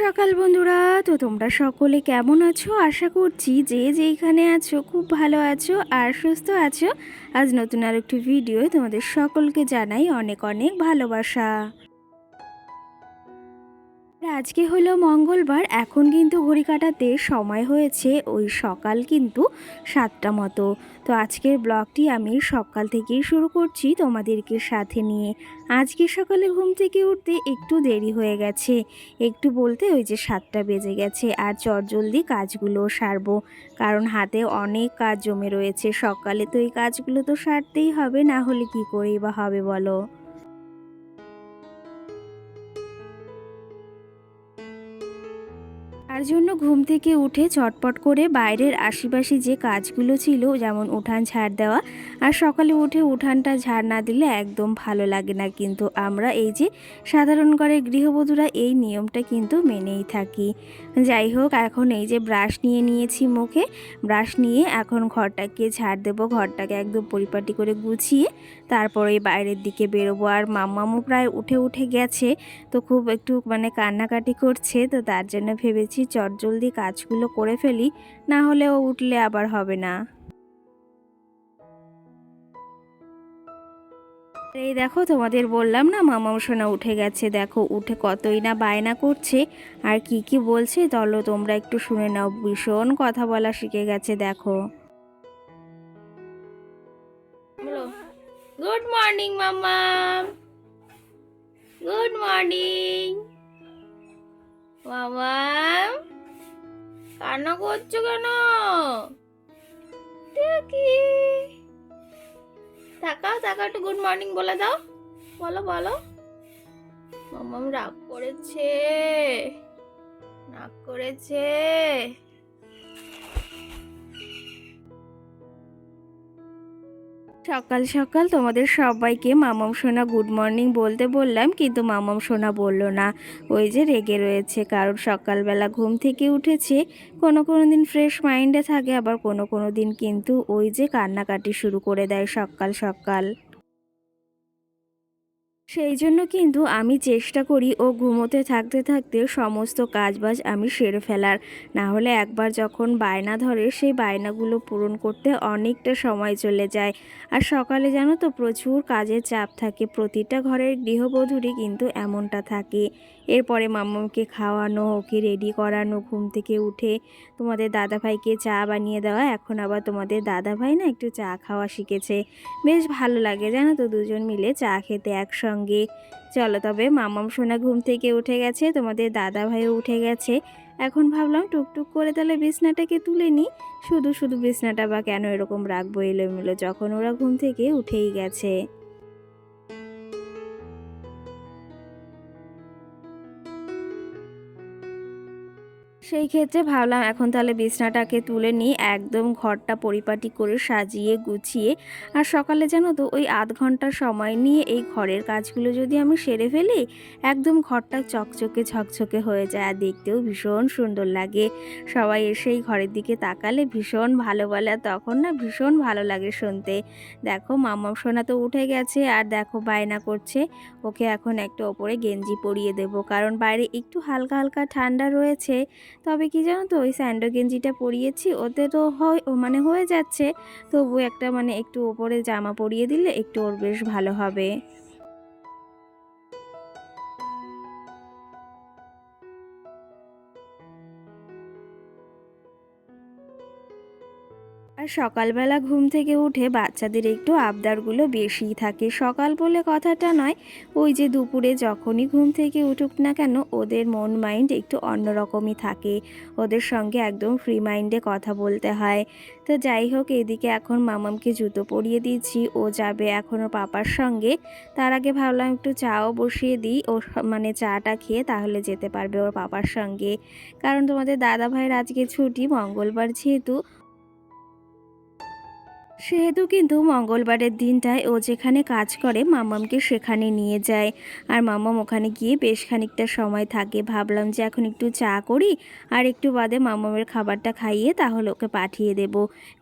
সকাল বন্ধুরা। তো তোমরা সকলে কেমন আছো? আশা করছি যে যেইখানে আছো খুব ভালো আছো আর সুস্থ আছো। আজ নতুন আরেকটি ভিডিও তোমাদের সকলকে জানাই অনেক অনেক ভালোবাসা। আজকে হলো মঙ্গলবার, এখন কিন্তু ঘড়ি কাটাতে সময় হয়েছে ওই সকাল কিন্তু 7টা মতো। তো আজকের ব্লগটি আমি সকাল থেকেই শুরু করছি তোমাদেরকে সাথে নিয়ে। আজকে সকালে ঘুম থেকে উঠতে একটু দেরি হয়ে গেছে, একটু বলতে ওই যে 7টা বেজে গেছে। আর চটজলদি কাজগুলো সারবো, কারণ হাতে অনেক কাজ জমে রয়েছে। সকালে তো এই কাজগুলো তো সারতেই হবে, না হলে কি করেই বা হবে বলো। তার জন্য ঘুম থেকে উঠে চটপট করে বাইরের আশেপাশে যে কাজগুলো ছিল, যেমন উঠান ঝাড় দেওয়া, আর সকালে উঠে উঠানটা ঝাড় না দিলে একদম ভালো লাগে না। কিন্তু আমরা এই যে সাধারণ ঘরের গৃহবধূরা এই নিয়মটা কিন্তু মেনেই থাকি। যাই হোক, এখন এই যে ব্রাশ নিয়ে নিয়েছি মুখে, ব্রাশ নিয়ে এখন ঘরটাকে ঝাড় দেবো। ঘরটাকে একদম পরিপাটি করে গুছিয়ে তারপরে বাইরের দিকে বেরোবো। আর মাম্মামও প্রায় উঠে উঠে গেছে, তো খুব একটু কান্নাকাটি করছে। তো তার জন্য ভেবেছি চটজলদি কাজগুলো করে ফেলি, না হলে ও উঠলে আবার হবে না। এই দেখো, তোমাদের বললাম না মামাম সোনা উঠে গেছে। দেখো উঠে কতই না বায়না করছে, আর কি কি বলছে চলো তোমরা একটু শুনে নাও। ভীষণ কথা বলা শিখে গেছে দেখো। গুড মর্নিং মাম্মাম, গুড মর্নিং মাম্মাম। কান্না করছো কেন? দেখি, তাকাও তাকাও, একটু গুড মর্নিং বলে দাও। বলো বলো। মাম্মাম রাগ করেছে, রাগ করেছে। সকাল সকাল তোমাদের সবাইকে মামাম সোনা গুড মর্নিং বলতে বললাম, কিন্তু মামাম সোনা বলল না। ওই যে রেগে রয়েছে, কারণ সকালবেলা ঘুম থেকে উঠেছে। কোনো কোনো দিন ফ্রেশ মাইন্ডে থাকে, আবার কোনো কোনো দিন কিন্তু ওই যে কান্নাকাটি শুরু করে দেয় সকাল সকাল। সেই জন্য কিন্তু আমি চেষ্টা করি ও ঘুমোতে থাকতে থাকতে সমস্ত কাজবাজ আমি সেরে ফেলার। না হলে একবার যখন বায়না ধরে, সেই বায়নাগুলো পূরণ করতে অনেকটা সময় চলে যায়। আর সকালে জানো তো প্রচুর কাজের চাপ থাকে, প্রতিটা ঘরের গৃহবধূরই কিন্তু এমনটা থাকে। এরপরে মাম্মামকে খাওয়ানো, ওকে রেডি করানো, ঘুম থেকে উঠে তোমাদের দাদাভাইকে চা বানিয়ে দেওয়া। এখন আবার তোমাদের দাদাভাই না একটু চা খাওয়া শিখেছে, বেশ ভালো লাগে জানো তো দুজন মিলে চা খেতে একসঙ্গে। চলো তবে, মামাম সোনা ঘুম থেকে উঠে গেছে, তোমাদের দাদা ভাইও উঠে গেছে। এখন ভাবলাম টুকটুক করে তাহলে বিছনাটাকে তুলে নিই। শুধু শুধু বিছনাটা বা কেন এরকম রাখবো এলোমেলো, যখন ওরা ঘুম থেকে উঠেই গেছে। সেই ক্ষেত্রে ভাবলাম এখন তাহলে বিছনাটাকে তুলে নিই, একদম ঘরটা পরিপাটি করে সাজিয়ে গুছিয়ে। আর সকালে জানো তো ওই আধ ঘন্টা সময় নিয়ে এই ঘরের কাজগুলো যদি আমি সেরে ফেলি, একদম ঘরটা চকচকে ঝকঝকে হয়ে যায়, আর দেখতেও ভীষণ সুন্দর লাগে। সবাই এসেই ঘরের দিকে তাকালে ভীষণ ভালো বলে, আর তখন না ভীষণ ভালো লাগে শুনতে। দেখো মাম্মাম সোনা তো উঠে গেছে, আর দেখো বায়না করছে। ওকে এখন একটা ওপরে গেঞ্জি পরিয়ে দেব, কারণ বাইরে একটু হালকা হালকা ঠান্ডা রয়েছে। তবে কি জানো তো, ওই স্যান্ডো গেঞ্জিটা পরিয়েছি, ওতে তো হয় হয়ে যাচ্ছে। তবু একটা একটু ওপরে জামা পরিয়ে দিলে একটু ওর বেশ ভালো হবে। আর সকালবেলা ঘুম থেকে উঠে বাচ্চাদের একটু আবদারগুলো বেশিই থাকে। সকাল বলে কথাটা নয়, ওই যে দুপুরে যখনই ঘুম থেকে উঠুক না কেন, ওদের মন মাইন্ড একটু অন্যরকমই থাকে। ওদের সঙ্গে একদম ফ্রি মাইন্ডে কথা বলতে হয়। তো যাই হোক, এদিকে এখন মামামকে জুতো পরিয়ে দিচ্ছি, ও যাবে এখন ওর পাপার সঙ্গে। তার আগে ভাবলাম একটু চাও বসিয়ে দিই, ও চাটা খেয়ে তাহলে যেতে পারবে ওর পাপার সঙ্গে। কারণ তোমাদের দাদা ভাইয়ের আজকে ছুটি, মঙ্গলবার যেহেতু। সেহেতু কিন্তু মঙ্গলবারের দিনটায় ও যেখানে কাজ করে মাম্মামকে সেখানে নিয়ে যায়। আর মাম্মাম ওখানে গিয়ে বেশ খানিকটা সময় থাকে। ভাবলাম যে এখন একটু চা করি আর একটু বাদে মাম্মামের খাবারটা খাইয়ে তাহলে ওকে পাঠিয়ে দেব।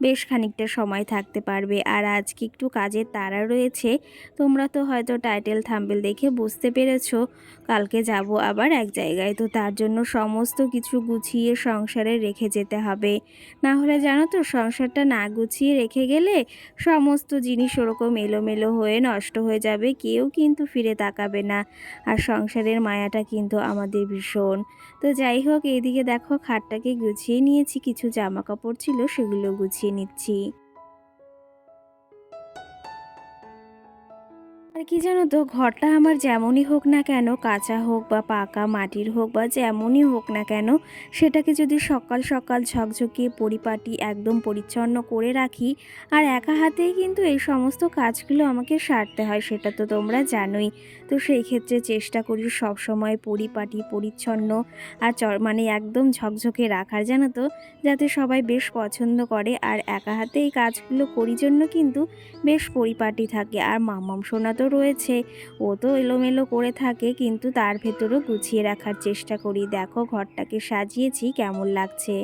বেশ খানিকটা সময় থাকতে পারবে। আর আজকে একটু কাজের তাড়া রয়েছে। তোমরা তো হয়তো টাইটেল থাম্বনেল দেখে বুঝতে পেরেছো কালকে যাব আবার এক জায়গায়। তো তার জন্য সমস্ত কিছু গুছিয়ে সংসারে রেখে যেতে হবে। না হলে জানো তো সংসারটা না গুছিয়ে রেখে গেলে সমস্ত জিনিস ওরকম এলোমেলো হয়ে নষ্ট হয়ে যাবে, কেউ কিন্তু ফিরে তাকাবে না। আর সংসারের মায়াটা কিন্তু আমাদের ভীষণ। তো যাই হোক, এইদিকে দেখো খাটটাকে গুছিয়ে নিয়েছি, কিছু জামা কাপড় ছিল সেগুলো গুছিয়ে নিচ্ছি। আর কি জানো তো, ঘরটা আমার যেমনই হোক না কেন, কাঁচা হোক বা পাকা মাটির হোক বা যেমনই হোক না কেন, সেটাকে যদি সকাল সকাল ঝকঝকে পরিপাটি একদম পরিচ্ছন্ন করে রাখি, আর একা হাতেই কিন্তু এই সমস্ত কাজগুলো আমাকে সারতে হয়, সেটা তো তোমরা জানোই। তো সেই ক্ষেত্রে চেষ্টা করি সব সময় পরিপাটি পরিচ্ছন্ন আর মানে একদম ঝকঝকে রাখার, জানো তো, যাতে সবাই বেশ পছন্দ করে। আর একা হাতে এই কাজগুলো করি জন্য কিন্তু বেশ পরিপাটি থাকে। আর মাম্মাম সোনা তো রয়েছে, ও তো এলোমেলো করে থাকে, কিন্তু তার ভেতরও গুছিয়ে রাখার চেষ্টা করি। দেখো ঘরটাকে সাজিয়েছি, কেমন লাগছে।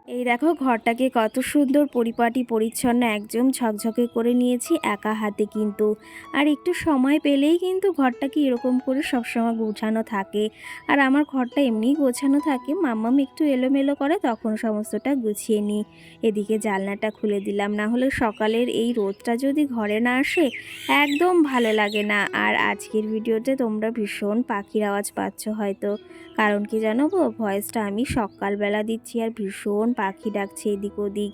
এই দেখো ঘরটাকে কত সুন্দর পরিপাটি পরিচ্ছন্ন একদম ঝকঝকে করে নিয়েছি একা হাতে কিন্তু। আর একটু সময় পেলেই কিন্তু ঘরটাকে এরকম করে সবসময় গোছানো থাকে। আর আমার ঘরটা এমনিই গোছানো থাকে, মাম্মাম একটু এলোমেলো করে তখন সমস্তটা গুছিয়ে নিই। এদিকে জানলাটা খুলে দিলাম, না হলে সকালের এই রোদটা যদি ঘরে না আসে একদম ভালো লাগে না। আর আজকের ভিডিওতে তোমরা ভীষণ পাখির আওয়াজ পাচ্ছ হয়তো, কারণ কি জানো গো, ভয়েসটা আমি সকালবেলা দিচ্ছি আর ভীষণ পাখি ডাকছে এদিক ওদিক।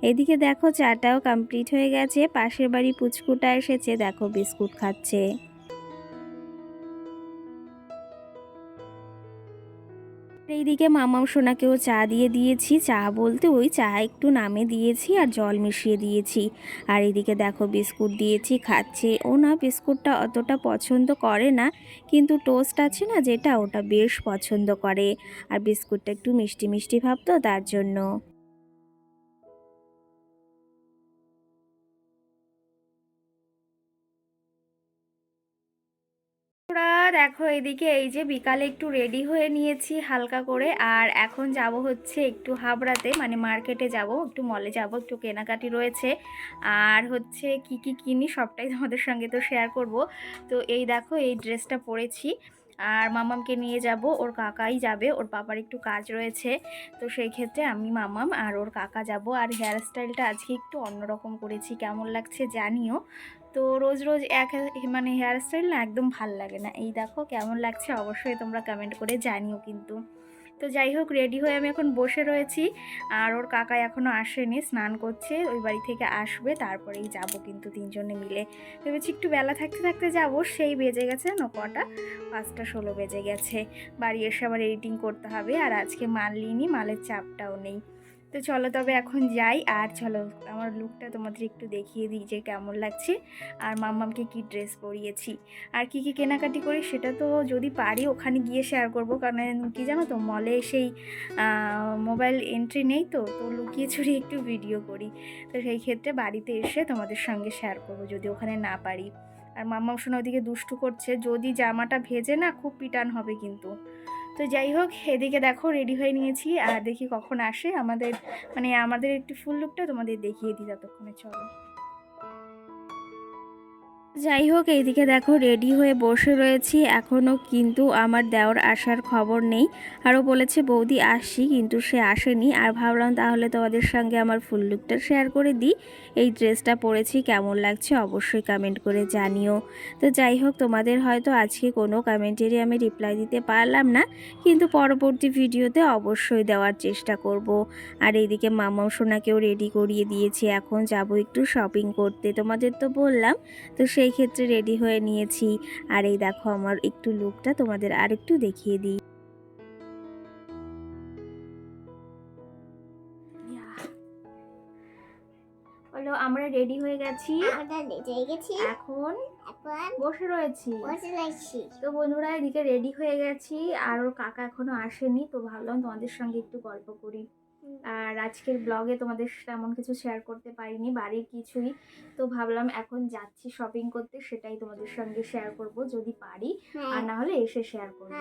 এদিকে দেখো চাটাও কমপ্লিট হয়ে গেছে, পাশের বাড়ি পুচকুটা এসেছে, দেখো বিস্কুট খাচ্ছে। এইদিকে মামাও সোনাকেও চা দিয়ে দিয়েছি, চা বলতে ওই চা একটু নামে দিয়েছি আর জল মিশিয়ে দিয়েছি। আর এদিকে দেখো বিস্কুট দিয়েছি, খাচ্ছে। ও না বিস্কুটটা অতটা পছন্দ করে না, কিন্তু টোস্ট আছে না যেটা, ওটা বেশ পছন্দ করে। আর বিস্কুটটা একটু মিষ্টি মিষ্টি ভাব তো তার জন্য। ওরা দেখো এদিকে এই যে বিকালে একটু রেডি হয়ে নিয়েছি হালকা করে, আর এখন যাব হচ্ছে একটু হাবড়াতে, মানে মার্কেটে যাব, একটু মলে যাব, একটু কেনাকাটি রয়েছে। আর হচ্ছে কি কি কিনি সবটাই তোমাদের সঙ্গে তো শেয়ার করব। তো এই দেখো এই ড্রেসটা পরেছি, আর মামামকে নিয়ে যাব, ওর কাকাই যাবে, ওর বাবার একটু কাজ রয়েছে। তো সেই ক্ষেত্রে আমি মামাম আর ওর কাকা যাব। আর হেয়ার স্টাইলটা আজকে একটু অন্যরকম করেছি, কেমন লাগছে জানিও। তো রোজ রোজ এক মানে হেয়ার স্টাইল না একদম ভাল লাগে না। এই দেখো কেমন লাগছে অবশ্যই তোমরা কমেন্ট করে জানিও কিন্তু। তো যাই হোক, রেডি হয়ে আমি এখন বসে রয়েছি। আর ওর কাকা এখনও আসেনি, স্নান করছে, ওই বাড়ি থেকে আসবে, তারপরেই যাব কিন্তু তিনজনে মিলে। ভেবেছি একটু বেলা থাকতে থাকতে যাব, সেই বেজে গেছে না কটা, 5টা 16 বেজে গেছে। বাড়ি এসে আবার এডিটিং করতে হবে, আর আজকে মাল নিইনি, মালের চাপটাও নেই। তো চলো তবে এখন যাই, আর চলো আমার লুকটা তোমাদের একটু দেখিয়ে দিই যে কেমন লাগছে, আর মাম্মামকে কি ড্রেস পরিয়েছি, আর কি কি কেনাকাটি করি সেটা তো যদি পারি ওখানে গিয়ে শেয়ার করব। কারণ কি জানো তো, মলে সেই মোবাইল এন্ট্রি নেই, তো তো লুকিয়ে চুরিয়ে একটু ভিডিও করি। তো সেই ক্ষেত্রে বাড়িতে এসে তোমাদের সঙ্গে শেয়ার করব যদি ওখানে না পারি। আর মাম্মাম শোনা ওদিকে দুষ্টু করছে, যদি জামাটা ভেজে না খুব পিটান হবে কিন্তু। তো যাই হোক, এদিকে দেখো রেডি হয়ে নিয়েছি, আর দেখি কখন আসে আমাদের, মানে আমাদের একটু ফুল লুকটা তোমাদের দেখিয়ে দিই ততক্ষণে, চলো। যাই হোক, এইদিকে দেখো রেডি হয়ে বসে রয়েছি, এখনও কিন্তু আমার দেওর আসার খবর নেই। আরও বলেছে বৌদি আসছি, কিন্তু সে আসেনি। আর ভাবলাম তাহলে তোমাদের সঙ্গে আমার ফুল লুকটা শেয়ার করে দিই। এই ড্রেসটা পরেছি, কেমন লাগছে অবশ্যই কমেন্ট করে জানিও। তো যাই হোক, তোমাদের হয়তো আজকে কোনো কমেন্টেরই আমি রিপ্লাই দিতে পারলাম না, কিন্তু পরবর্তী ভিডিওতে অবশ্যই দেওয়ার চেষ্টা করব। আর এইদিকে মামাও সোনাকেও রেডি করিয়ে দিয়েছি, এখন যাব একটু শপিং করতে, তোমাদের তো বললাম। তো সেই ক্ষেত্রে রেডি হয়ে নিয়েছি। আর এই দেখো আমার একটু লুকটা তোমাদের আরেকটু দেখিয়ে দিই। হলো আমরা রেডি হয়ে গেছি, এখন বসে রয়েছি। তো বন্ধুরা এদিকে রেডি হয়ে গেছি, আর ওর কাকা এখনো আসেনি, তো ভাবলাম তোমাদের সঙ্গে একটু গল্প করি। আর আজকের ব্লগে তোমাদের তেমন কিছু শেয়ার করতে পারিনি, বাড়ির কিছুই। তো ভাবলাম এখন যাচ্ছি শপিং করতে, সেটাই তোমাদের সঙ্গে শেয়ার করব যদি পারি, আর না হলে এসে শেয়ার করব।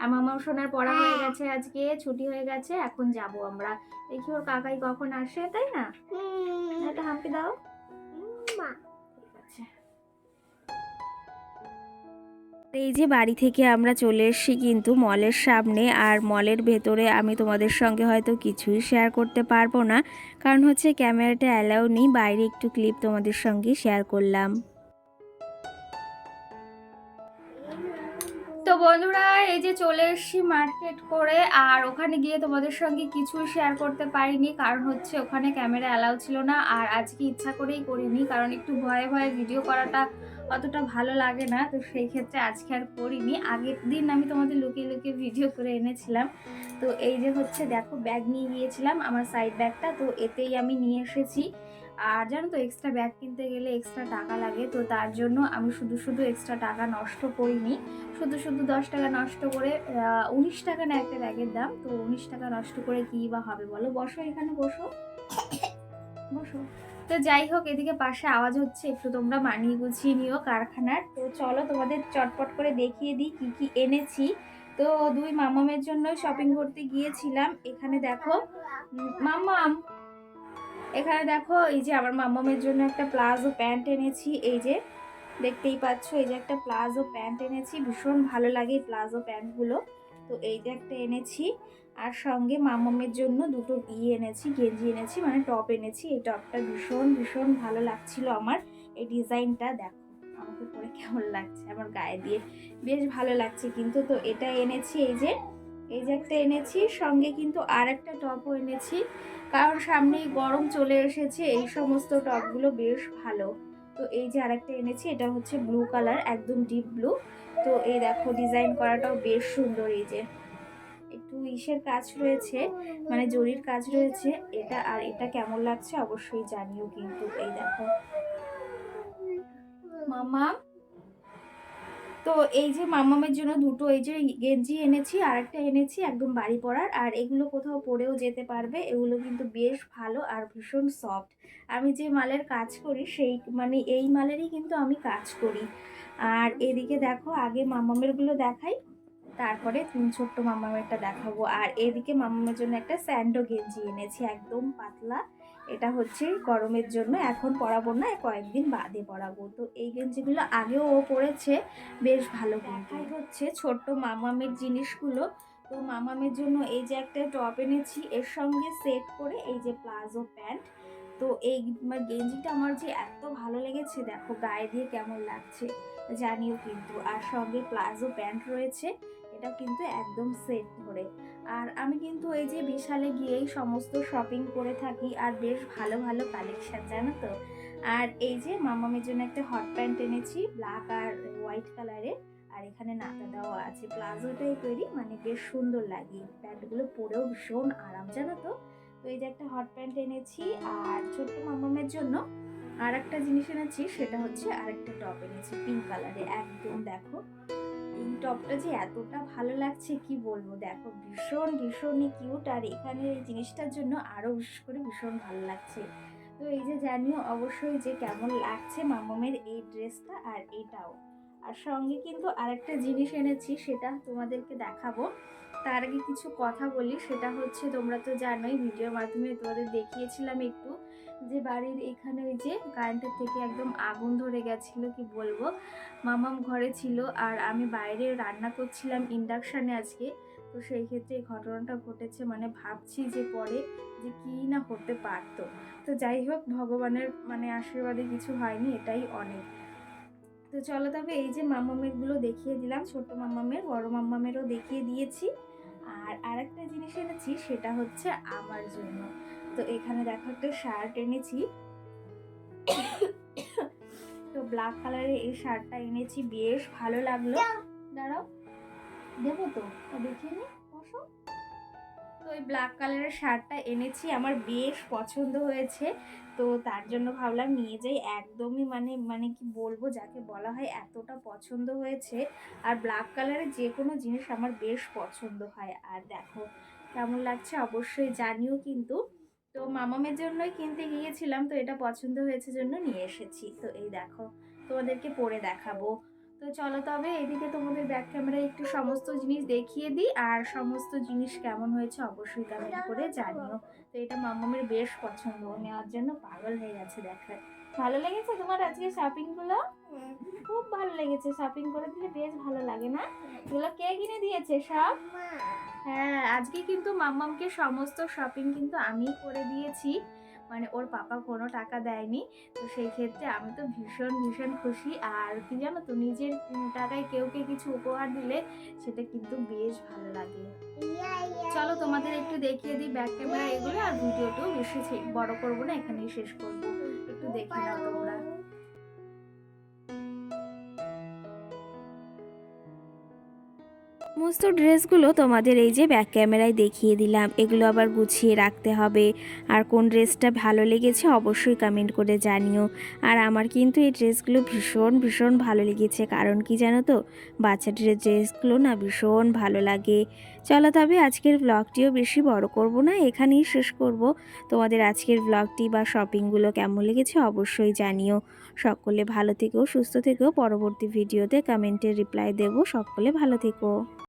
আর মামা সোনার পড়া হয়ে গেছে, আজকে ছুটি হয়ে গেছে, এখন যাব আমরা। দেখি ওর কাকাই কখন আসে, তাই না? একটা হাম্পি দাও। ঠিক আছে। এই যে বাড়ি থেকে আমরা চলে এসেছি কিন্তু মলের সামনে, আর মলের ভেতরে আমি তোমাদের সঙ্গে হয়তো কিছুই শেয়ার করতে পারবো না, কারণ হচ্ছে ক্যামেরাটা অ্যালাউ নেই। বাইরে একটু ক্লিপ তোমাদের সঙ্গে শেয়ার করলাম। তো বন্ধুরা এই যে চলে এসেছি মার্কেট করে, আর ওখানে গিয়ে তোমাদের সঙ্গে কিছুই শেয়ার করতে পারিনি, কারণ হচ্ছে ওখানে ক্যামেরা অ্যালাউ ছিল না। আর আজকে ইচ্ছা করেই করিনি, কারণ একটু ভয়ে ভয়ে ভিডিও করাটা অতটা ভালো লাগে না, তো সেই ক্ষেত্রে আজকে আর করিনি। আগের দিন আমি তোমাদের লুকিয়ে লুকিয়ে ভিডিও করে এনেছিলাম। তো এই যে হচ্ছে দেখো ব্যাগ নিয়ে গিয়েছিলাম, আমার সাইড ব্যাগটা, তো এতেই আমি নিয়ে এসেছি। আর জানো তো এক্সট্রা ব্যাগ কিনতে গেলে এক্সট্রা টাকা লাগে, তো তার জন্য আমি শুধু শুধু এক্সট্রা টাকা নষ্ট করিনি। শুধু শুধু 10 টাকা নষ্ট করে, 19 টাকা না একটা ব্যাগের দাম, তো 19 টাকা নষ্ট করে কী বা হবে বলো? বসো, এখানে বসো বসো। তো যাই হোক, এদিকে পাশে আওয়াজ হচ্ছে, একটু তোমরা মানিয়ে গুছিয়ে নিও কারখানার। তো চলো তোমাদের চটপট করে দেখিয়ে দিই কি কি এনেছি। তো দুই মামামের জন্য শপিং করতে গিয়েছিলাম। এখানে দেখো মাম্মাম, এখানে দেখো এই যে আমার মাম্মামের জন্য একটা প্লাজো প্যান্ট এনেছি। এই যে দেখতেই পাচ্ছ, এই যে একটা প্লাজো প্যান্ট এনেছি, ভীষণ ভালো লাগে এই প্লাজো প্যান্টগুলো। তো এই যে একটা এনেছি, আর সঙ্গে মামামের জন্য দুটো এনেছি, গেঞ্জি এনেছি, মানে টপ এনেছি। এই টপটা ভীষণ ভীষণ ভালো লাগছিল আমার। এই ডিজাইনটা দেখো আমাকে পরে কেমন লাগছে, আমার গায়ে দিয়ে বেশ ভালো লাগছে কিন্তু। তো এটা এনেছি, এই যে একটা এনেছি, সঙ্গে কিন্তু আর একটা টপও এনেছি, কারণ সামনেই গরম চলে এসেছে, এই সমস্ত টপগুলো বেশ ভালো। তো এই যে আরেকটা এনেছি, এটা হচ্ছে ব্লু কালার, একদম ডিপ ব্লু। তো এই দেখো ডিজাইন করাটাও বেশ সুন্দর, এই যে একটু ইসের কাজ রয়েছে, মানে জরির কাজ রয়েছে এটা। আর এটা কেমন লাগছে অবশ্যই জানিও কিন্তু। এই দেখো মামা, তো এই যে মামামের জন্য দুটো এই যে গেঞ্জি এনেছি, আর একটা এনেছি একদম বাড়ি পরার, আর এগুলো কোথাও পরেও যেতে পারবে। এগুলো কিন্তু বেশ ভালো আর ভীষণ সফট। আমি যে মালের কাজ করি সেই মানে এই মালেরই কিন্তু আমি কাজ করি। আর এদিকে দেখো আগে মামামেরগুলো দেখাই, তারপরে ছোট্ট মামামেরটা দেখাবো। আর এদিকে মামামের জন্য একটা স্যান্ডো গেঞ্জি এনেছি, একদম পাতলা। এটা হচ্ছে গরমের জন্য, এখন পরাবো না, কয়েকদিন বাদে পরাবো। তো এই গেঞ্জিগুলো আগেও ও পরেছে, বেশ ভালো। দেখাই হচ্ছে ছোট্ট মামামের জিনিসগুলো। তো মামামের জন্য এই যে একটা টপ এনেছি, এর সঙ্গে সেট করে এই যে প্লাজো প্যান্ট। তো এই গেঞ্জিটা আমার যে এত ভালো লেগেছে, দেখো গায়ে দিয়ে কেমন লাগছে জানিও কিন্তু। আর সঙ্গে প্লাজো প্যান্ট রয়েছে, এটা কিন্তু একদম সেট ধরে। আর আমি কিন্তু এই যে বিশালে গিয়েই সমস্ত শপিং করে থাকি, আর বেশ ভালো ভালো কালেকশন জানো তো। আর এই যে মামামের জন্য একটা হট প্যান্ট এনেছি, ব্ল্যাক আর হোয়াইট কালারের, আর এখানে নাতা দেওয়া আছে। প্লাজোটাই তৈরি, মানে বেশ সুন্দর লাগে, প্যান্টগুলো পরেও ভীষণ আরাম জানো তো। তো এই যে একটা হট প্যান্ট এনেছি। আর ছোট্ট মামামের জন্য আর একটা জিনিস এনেছি, সেটা হচ্ছে আরেকটা টপ এনেছি পিঙ্ক কালারে, একদম দেখো এই টপটা যে এতটা ভালো লাগছে কি বলবো। দেখো ভীষণ ভীষণই কিউট, আর এখানে এই জিনিসটার জন্য আরও বিশেষ করে ভীষণ ভালো লাগছে। তো এই যে জানিও অবশ্যই যে কেমন লাগছে মামামের এই ড্রেসটা আর এইটাও। আর সঙ্গে কিন্তু আরেকটা জিনিস এনেছি, সেটা তোমাদেরকে দেখাবো। তার আগে কিছু কথা বলি, সেটা হচ্ছে তোমরা তো জানোই, ভিডিওর মাধ্যমে তোমাদের দেখিয়েছিলাম একটু, যে বাড়ির এখানে ওই যে কারেন্টের থেকে একদম আগুন ধরে গেছিল, কি বলবো। মামাম ঘরে ছিল আর আমি বাইরে রান্না করছিলাম ইন্ডাকশানে আজকে। তো সেই ক্ষেত্রে এই ঘটনাটা ঘটেছে, মানে ভাবছি যে পরে যে কী না হতে পারতো। তো যাই হোক, ভগবানের মানে আশীর্বাদে কিছু হয়নি, এটাই অনেক। তো চলো তবে এই যে মামামেরগুলো দেখিয়ে দিলাম, ছোট মামামের, বড় মামামেরও দেখিয়ে দিয়েছি। আর আরেকটা জিনিস এনেছি, সেটা হচ্ছে আমার জন্য। তো এখানে দেখো একটা শার্ট এনেছি, তো ব্ল্যাক কালারের এই শার্টটা এনেছি, বেশ ভালো লাগলো। দাঁড়াও দেবো তো, দেখিয়ে নি, বসো। তো ওই ব্ল্যাক কালারের শার্টটা এনেছি, আমার বেশ পছন্দ হয়েছে, তো তার জন্য ভাবলাম নিয়ে যাই। একদমই মানে মানে কি বলবো, যাকে বলা হয় এতটা পছন্দ হয়েছে। আর ব্ল্যাক কালারের যে কোনো জিনিস আমার বেশ পছন্দ হয়। আর দেখো কেমন লাগছে অবশ্যই জানিও কিন্তু। তো মামামের জন্যই কিনতে গিয়েছিলাম, তো এটা পছন্দ হয়েছে জন্য নিয়ে এসেছি। তো এই দেখো তোমাদেরকে পরে দেখাবো। তো চলো তবে এদিকে তোমাদের ব্যাক ক্যামেরায় একটু সমস্ত জিনিস দেখিয়ে দিই, আর সমস্ত জিনিস কেমন হয়েছে অবশ্যই কমেন্ট করে জানিও। তো এটা মামামের বেশ পছন্দ, ও নেওয়ার জন্য পাগল হয়ে গেছে। দেখো ভালো লেগেছে তোমার আজকে শপিং গুলো? খুব ভালো লেগেছে, শপিং করে দিলে বেশ ভালো লাগে না? এগুলো কে কিনে দিয়েছে সব? হ্যাঁ, আজকে কিন্তু মাম্মামকে সমস্ত শপিং কিন্তু আমিই করে দিয়েছি, মানে ওর পাপা কোনো টাকা দেয়নি। তো সেই ক্ষেত্রে আমি তো ভীষণ ভীষণ খুশি। আর কি জানো তো, নিজের টাকায় কেউকে কিছু উপহার দিলে সেটা কিন্তু বেশ ভালো লাগে। চলো তোমাদের একটু দেখিয়ে দিই ব্যাক ক্যামেরা এগুলো, আর ভিডিওটাও বেশি বড় করবো না, এখানেই শেষ করবো। একটু দেখে নাও তোমরা। সমস্ত ড্রেসগুলো তোমাদের এই যে ব্যাক ক্যামেরায় দেখিয়ে দিলাম। এগুলো আবার গুছিয়ে রাখতে হবে। আর কোন ড্রেসটা ভালো লেগেছে অবশ্যই কমেন্ট করে জানিও। আর আমার কিন্তু এই ড্রেসগুলো ভীষণ ভীষণ ভালো লেগেছে, কারণ কি জানো তো, বাচ্চাদের ড্রেসগুলো না ভীষণ ভালো লাগে। চলো তবে আজকের ব্লগটিও বেশি বড় করব না, এখানেই শেষ করব। তোমাদের আজকের ব্লগটি বা শপিংগুলো কেমন লেগেছে অবশ্যই জানিও। সকলে ভালো থেকো, সুস্থ থেকো। পরবর্তী ভিডিওতে কমেন্টের রিপ্লাই দেবো। সকলে ভালো থেকো।